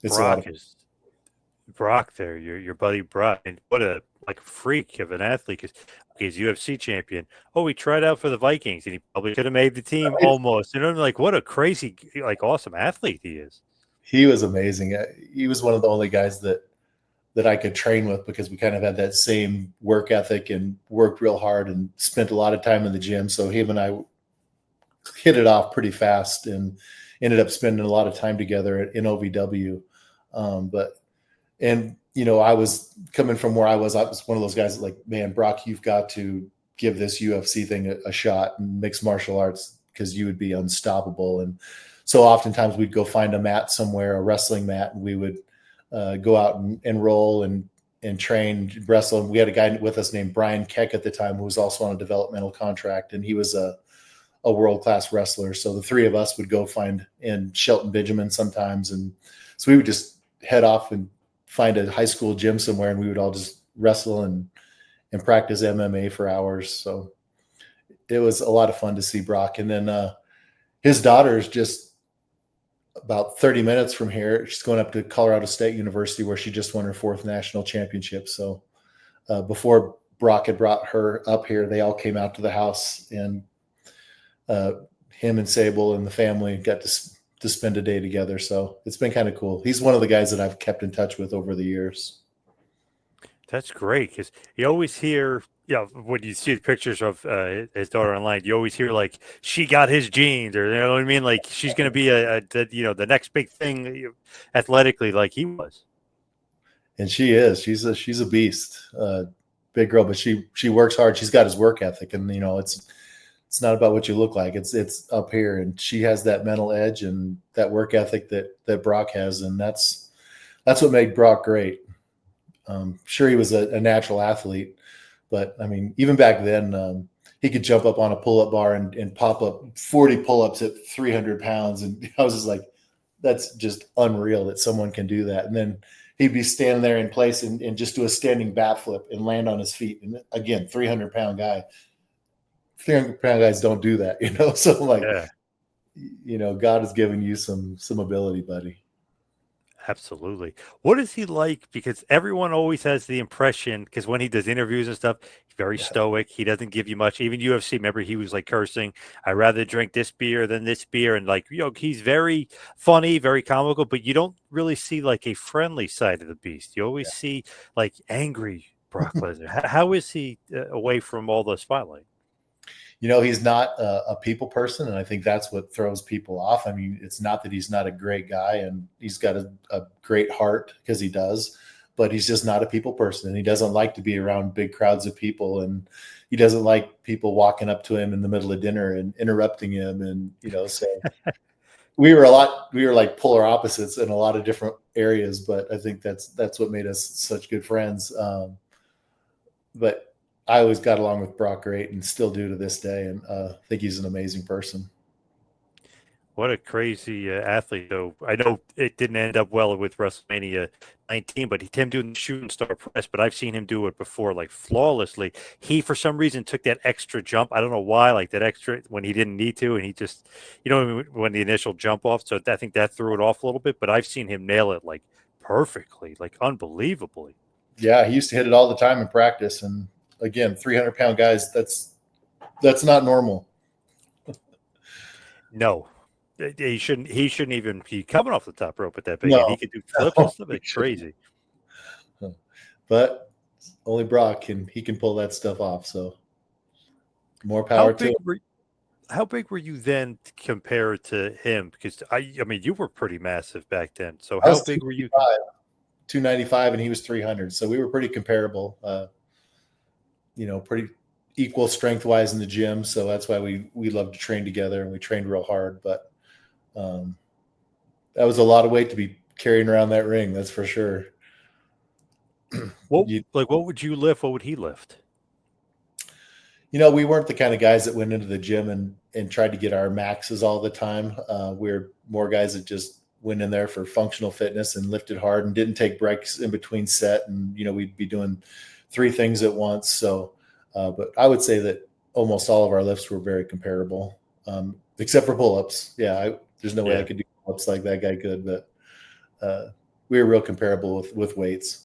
it's a lot Brock of is Brock there, your buddy Brock, and what a like freak of an athlete. Because he's UFC champion. Oh, he tried out for the Vikings, and he probably could have made the team almost. You know, like what a crazy, like awesome athlete he is. He was amazing. He was one of the only guys that I could train with because we kind of had that same work ethic and worked real hard and spent a lot of time in the gym. So him and I hit it off pretty fast and ended up spending a lot of time together in OVW. I was coming from where I was one of those guys that like, man, Brock, you've got to give this UFC thing a shot and mixed martial arts because you would be unstoppable. And so oftentimes we'd go find a mat somewhere, a wrestling mat, and we would go out and roll and train, wrestle. And we had a guy with us named Brian Keck at the time who was also on a developmental contract, and he was a world-class wrestler. So the three of us would go find in Shelton, Benjamin sometimes. And so we would just head off and find a high school gym somewhere, and we would all just wrestle and practice MMA for hours. So it was a lot of fun to see Brock. And then his daughter is just about 30 minutes from here. She's going up to Colorado State University where she just won her 4th national championship. So before Brock had brought her up here, they all came out to the house, and him and Sable and the family got to spend a day together. So it's been kind of cool. He's one of the guys that I've kept in touch with over the years. That's great because you always hear, when you see the pictures of his daughter online, you always hear like she got his genes, or you know what I mean, like she's going to be the next big thing athletically, like he was. And she is. She's a beast, big girl, but she works hard. She's got his work ethic, and it's not about what you look like. It's up here, and she has that mental edge and that work ethic that Brock has, and that's what made Brock great. Sure, he was a natural athlete, but I mean, even back then, he could jump up on a pull-up bar and pop up 40 pull-ups at 300 pounds, and I was just like, that's just unreal that someone can do that. And then he'd be standing there in place and just do a standing bat flip and land on his feet. And again, 300-pound guy. 300-pound guys don't do that, So I'm like, God has given you some ability, buddy. Absolutely. What is he like? Because everyone always has the impression, because when he does interviews and stuff, he's very stoic. He doesn't give you much. Even UFC, remember, he was like cursing, I'd rather drink this beer than this beer. And like, he's very funny, very comical, but you don't really see like a friendly side of the beast. You always see like angry Brock Lesnar. How is he away from all the spotlight? He's not a people person, and I think that's what throws people off. I mean, it's not that he's not a great guy, and he's got a great heart, because he does, but he's just not a people person, and he doesn't like to be around big crowds of people, and he doesn't like people walking up to him in the middle of dinner and interrupting him, and so we were like polar opposites in a lot of different areas, but I think that's what made us such good friends. But I always got along with Brock great, and still do to this day. And I think he's an amazing person. What a crazy athlete, though. I know it didn't end up well with WrestleMania 19, but him doing the shooting star press, but I've seen him do it before, like flawlessly. He, for some reason, took that extra jump. I don't know why, like that extra when he didn't need to. And he just, when the initial jump off. So I think that threw it off a little bit, but I've seen him nail it like perfectly, like unbelievably. Yeah, he used to hit it all the time in practice. And again, 300-pound guys, that's not normal. No, he shouldn't even be coming off the top rope at that big. No, he could do flips and stuff. It's crazy. But only Brock can pull that stuff off. So more power to him. How big were you then compared to him? Because I mean, you were pretty massive back then. So how big were you? 295, and he was 300. So we were pretty comparable. Pretty equal strength wise in the gym. So that's why we love to train together, and we trained real hard. But that was a lot of weight to be carrying around that ring. That's for sure. What would you lift? What would he lift? We weren't the kind of guys that went into the gym and tried to get our maxes all the time. We're more guys that just went in there for functional fitness and lifted hard and didn't take breaks in between set. And, we'd be doing 3 things at once. So, but I would say that almost all of our lifts were very comparable, except for pull-ups. Yeah, there's no way I could do ups like that guy could, but we were real comparable with weights.